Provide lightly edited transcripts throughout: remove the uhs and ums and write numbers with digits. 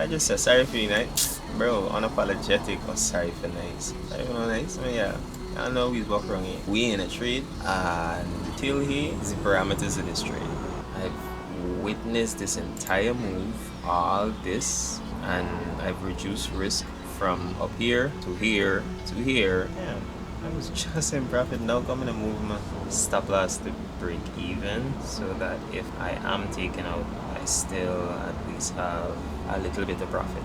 I just said sorry for you night. Bro, unapologetic or sorry for nice. Sorry for no nice. I mean, yeah. I know we walk wrong here. We in a trade and till here is the parameters of this trade. I've witnessed this entire move, all this, and I've reduced risk from up here to here to here. Damn, I was just in profit. Now coming to move my stop loss to break even so that if I am taken out, I still at least have a little bit of profit.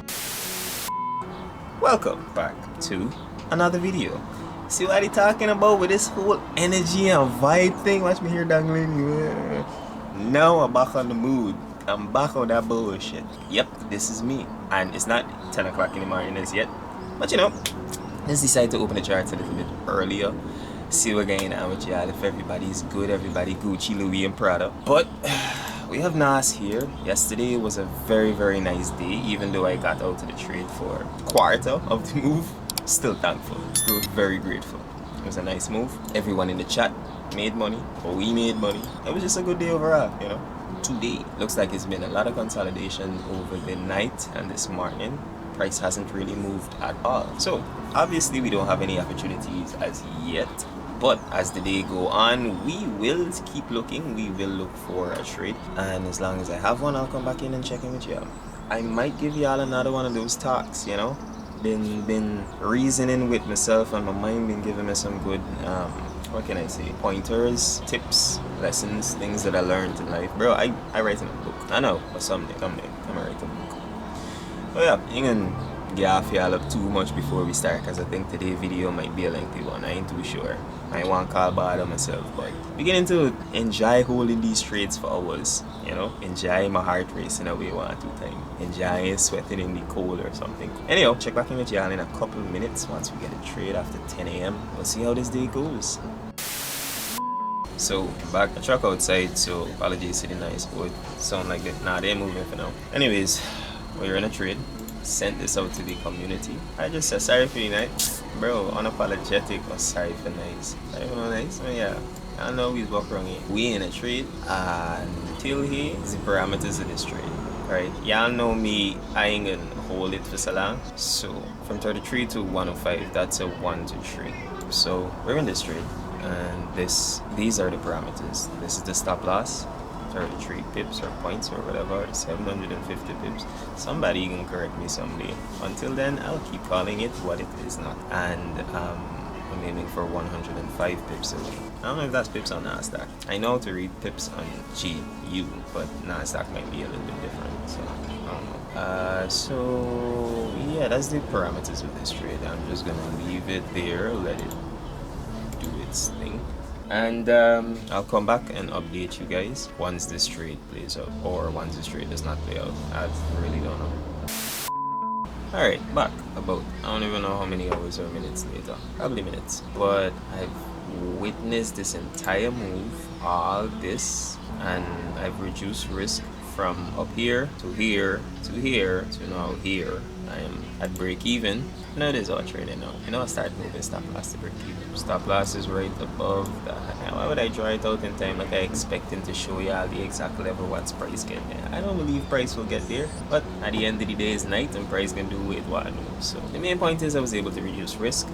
Welcome back to another video. See what I'm talking about with this whole energy and vibe thing? Watch me here dangling. Now I'm back on the mood. I'm back on that bullshit. Yep, this is me. And it's not 10 o'clock in the morning as yet. But you know, let's decide to open the charts a little bit earlier. See what's going on with y'all. If everybody's good, everybody Gucci, Louis, and Prada. But we have Nas here. Yesterday was a very, very nice day. Even though I got out of the trade for a quarter of the move. Still thankful. Still very grateful. It was a nice move. Everyone in the chat made money. Or we made money. It was just a good day overall, you know. Today looks like it's been a lot of consolidation over the night and this morning. Price hasn't really moved at all. So obviously we don't have any opportunities as yet. But as the day go on, we will keep looking. We will look for a trade. And as long as I have one, I'll come back in and check in with y'all. I might give y'all another one of those talks, you know. Been reasoning with myself and my mind been giving me some good what can I say, pointers, tips, lessons, things that I learned in life. Bro, I write in a book. I know, but someday I'm gonna write a book. But yeah, you can get off y'all up too much before we start, because I think today's video might be a lengthy one. I ain't too sure. I ain't want to call bad on myself, but beginning to enjoy holding these trades for hours, you know, enjoy my heart racing away 1 or 2 times, enjoy sweating in the cold or something. Anyhow, check back in with y'all in a couple of minutes once we get a trade after 10 a.m. We'll see how this day goes. So back the truck outside, so apologies to the noise, but sound like that. Nah, they're moving for now. Anyways, we're in a trade. Sent this out to the community. I just said sorry for you night. Bro, unapologetic or sorry for nice. Sorry for no nice. I mean, yeah. I know we walk wrong here. We in a trade and till here is the parameters of this trade. Right? Y'all know me, I ain't gonna hold it for so long. So from 33 to 105, that's a 1 to 3. So we're in this trade and these are the parameters. This is the stop loss. 33 pips or points or whatever, 750 pips. Somebody can correct me someday. Until then, I'll keep calling it what it is not. And I'm aiming for 105 pips away. I don't know if that's pips on NASDAQ. I know how to read pips on GU, but NASDAQ might be a little bit different, so I don't know. So yeah, that's the parameters of this trade. I'm just gonna leave it there, let it do its thing. And I'll come back and update you guys once this trade plays out, or once this trade does not play out. I really don't know. Alright, back about, I don't even know how many hours or minutes later, probably minutes, but I've witnessed this entire move, all this, and I've reduced risk from up here to here to here to now here. I am at break even. Now it is all trading now. You know, I start moving stop loss to break even. Stop loss is right above that. Now, why would I draw it out in time like I expecting to show y'all the exact level once price get there? I don't believe price will get there, but at the end of the day it's night and price can do with what I know. So the main point is I was able to reduce risk.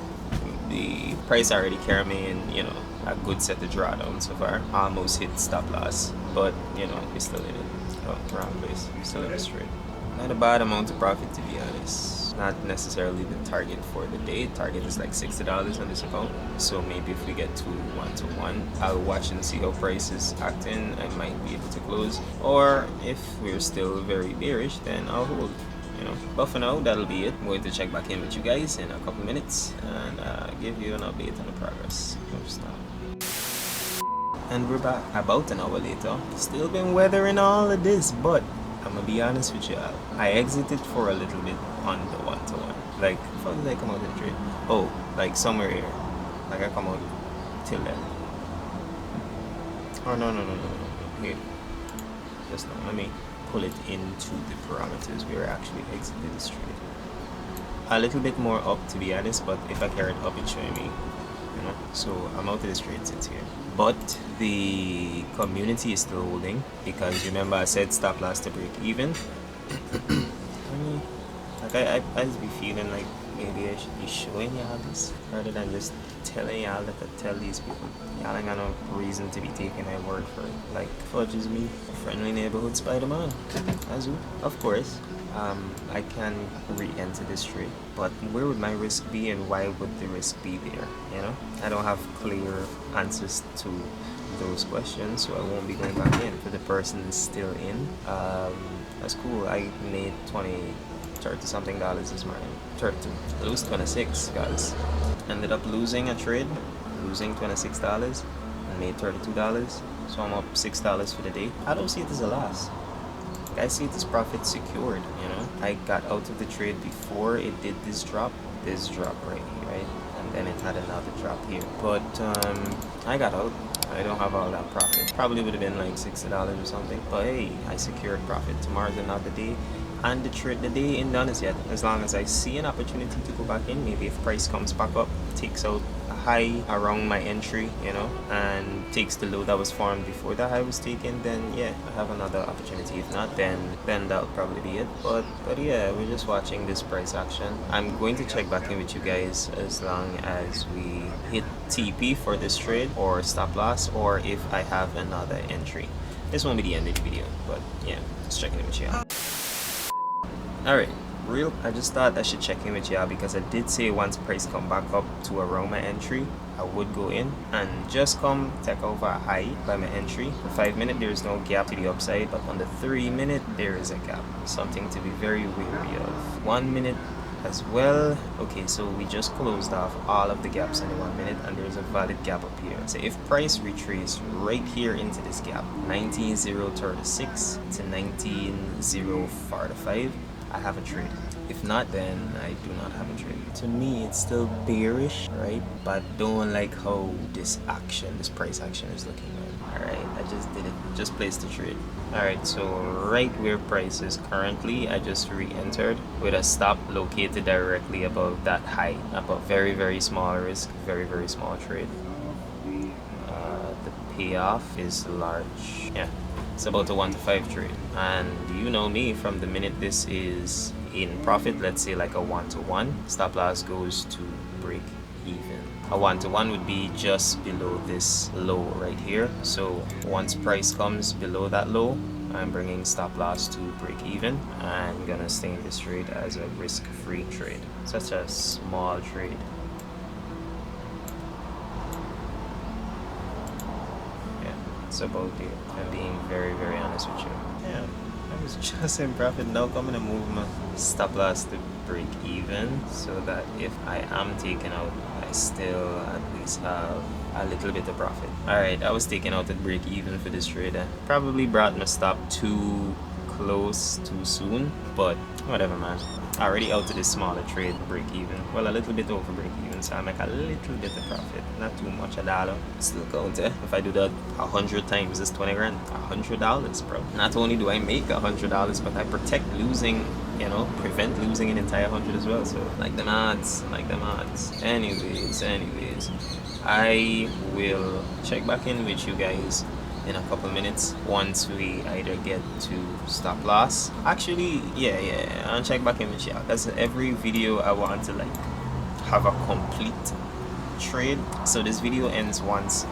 The price already carried me in, you know, a good set of drawdown so far. Almost hit stop loss, but you know, we're still in it. Oh, wrong place. We're still in the straight. Not a bad amount of profit, to be honest. Not necessarily the target for the day. Target is like $60 on this account. So maybe if we get to 1-to-1, I'll watch and see how price is acting. I might be able to close. Or if we're still very bearish, then I'll hold. You know. But for now, that'll be it. I'm going to check back in with you guys in a couple minutes and give you an update on the progress. And we're back about an hour later. Still been weathering all of this, but I'm gonna be honest with y'all. I exited for a little bit on the 1-to-1. Like, how did I come out in the trade? Oh, like somewhere here. Like I come out till then. Oh no. Here. Just now. Let me pull it into the parameters where I actually exited this trade. A little bit more up, to be honest, but if I carry it up, it's showing me. You know? So I'm out of this trade since here. But the community is still holding because remember I said stop loss to break even. Let me Like I just be feeling like maybe I should be showing y'all this rather than just telling y'all that I tell these people. Y'all ain't got no reason to be taking my word for it. Like, fudge is me, friendly neighborhood Spider-Man. Azu. Of course, I can re-enter this trade, but where would my risk be and why would the risk be there? You know, I don't have clear answers to those questions, so I won't be going back in. For the person still in, that's cool. I made 30 something dollars this morning. 32. Lose 26, guys. Ended up losing a trade, losing $26 and made $32. So I'm up $6 for the day. I don't see it as a loss. I see it as profit secured, you know. I got out of the trade before it did this drop right here, right? And then it had another drop here. But I got out. I don't have all that profit. Probably would have been like $60 or something. But hey, I secured profit. Tomorrow's another day. And the day ain't done as yet. As long as I see an opportunity to go back in, maybe if price comes back up, takes out a high around my entry, you know, and takes the low that was formed before the high was taken, then yeah, I have another opportunity. If not, then that'll probably be it. But yeah, we're just watching this price action. I'm going to check back in with you guys as long as we hit TP for this trade or stop loss, or if I have another entry. This won't be the end of the video, but yeah, just checking in with you. Alright, I just thought I should check in with y'all because I did say once price come back up to around my entry, I would go in and just come take over a high by my entry. For 5 minute there is no gap to the upside, but on the 3 minute there is a gap. Something to be very wary of. 1 minute as well. Okay, so we just closed off all of the gaps in the 1 minute and there's a valid gap up here. So if price retrace right here into this gap, 19.036 to 19.045, I have a trade. If not, then I do not have a trade. To me, it's still bearish, right? But don't like how this price action is looking right. Alright, I just did it. Just placed the trade. Alright, so right where price is currently, I just re-entered with a stop located directly above that high. Above very, very small risk, very, very small trade. The payoff is large. Yeah. It's about a 1 to 5 trade, and you know me, from the minute this is in profit, let's say like a 1 to 1, stop loss goes to break even. A 1 to 1 would be just below this low right here. So once price comes below that low, I'm bringing stop loss to break even. I'm gonna stay in this trade as a risk-free trade. Such a small trade. It's about it. I'm being very, very honest with you. Yeah, I was just in profit. Now I'm gonna move my stop loss to break even so that if I am taken out, I still at least have a little bit of profit. Alright, I was taken out at break even for this trade. I probably brought my stop too close too soon, but whatever, man. Already out to this smaller trade, break even. Well, a little bit over break even, so I make a little bit of profit. Not too much, $1. Still count, eh? If I do that 100 times, it's 20 grand. $100, bro. Not only do I make $100, but I protect losing, you know, prevent losing an entire 100 as well. So, like them odds. Anyways, I will check back in with you guys in a couple minutes once we either get to stop loss. Actually, yeah, I'll check back in with you because every video I want to like have a complete trade. So this video ends once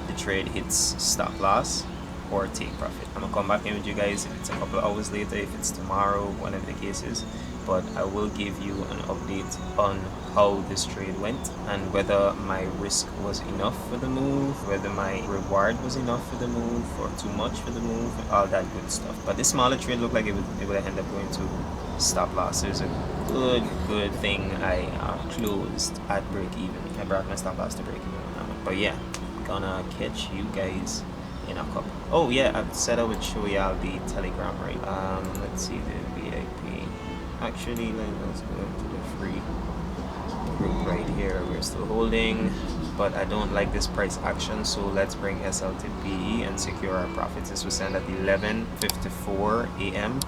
the trade hits stop loss or take profit. I'm gonna come back in with you guys if it's a couple of hours later, if it's tomorrow, whatever the case is. But I will give you an update on how this trade went and whether my risk was enough for the move, whether my reward was enough for the move or too much for the move, all that good stuff. But this smaller trade looked like it would end up going to stop loss. It was a good thing I closed at break even. I brought my stop loss to break even. But yeah, gonna catch you guys in a couple. Oh yeah, I said I would show y'all the Telegram, right? Let's see the VIP. Actually, let's go to the free group right here. We're still holding, but I don't like this price action, so let's bring SL to PE and secure our profits. This was sent at 11:54 a.m.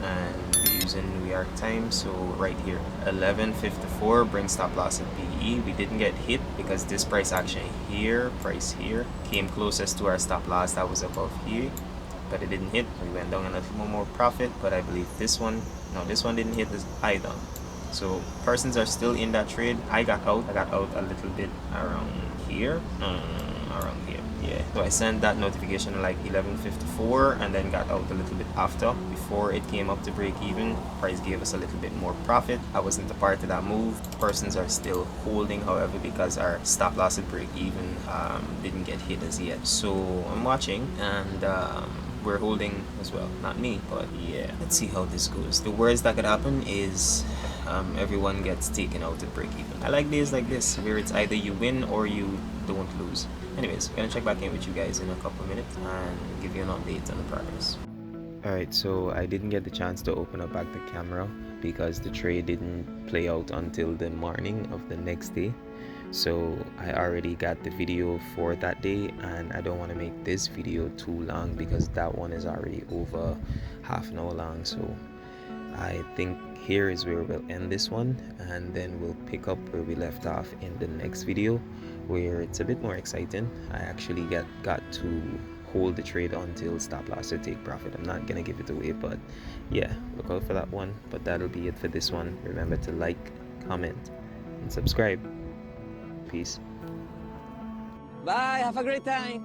and we're using New York time, so right here 11:54, bring stop loss at PE. We didn't get hit because this price action here, price here, came closest to our stop loss that was above here, but it didn't hit. We went down a little more profit, but I believe this one Now this one didn't hit this either. So persons are still in that trade. I got out a little bit around here. Around here. Yeah. So I sent that notification like 11:54 and then got out a little bit after, before it came up to break even. Price gave us a little bit more profit. I wasn't a part of that move. Persons are still holding, however, because our stop loss at break even didn't get hit as yet. So I'm watching, and we're holding as well. Not me, but yeah. Let's see how this goes. The worst that could happen is everyone gets taken out at break even. I like days like this where it's either you win or you don't lose. Anyways, I'm gonna check back in with you guys in a couple of minutes and give you an update on the progress. Alright, so I didn't get the chance to open up back the camera because the trade didn't play out until the morning of the next day. So I already got the video for that day, and I don't want to make this video too long because that one is already over half an hour long. So I think here is where we'll end this one, and then we'll pick up where we left off in the next video, where it's a bit more exciting. I actually got to hold the trade until stop loss to take profit. I'm not gonna give it away, but yeah, look out for that one. But that'll be it for this one. Remember to like, comment, and subscribe. Peace. Bye, have a great time.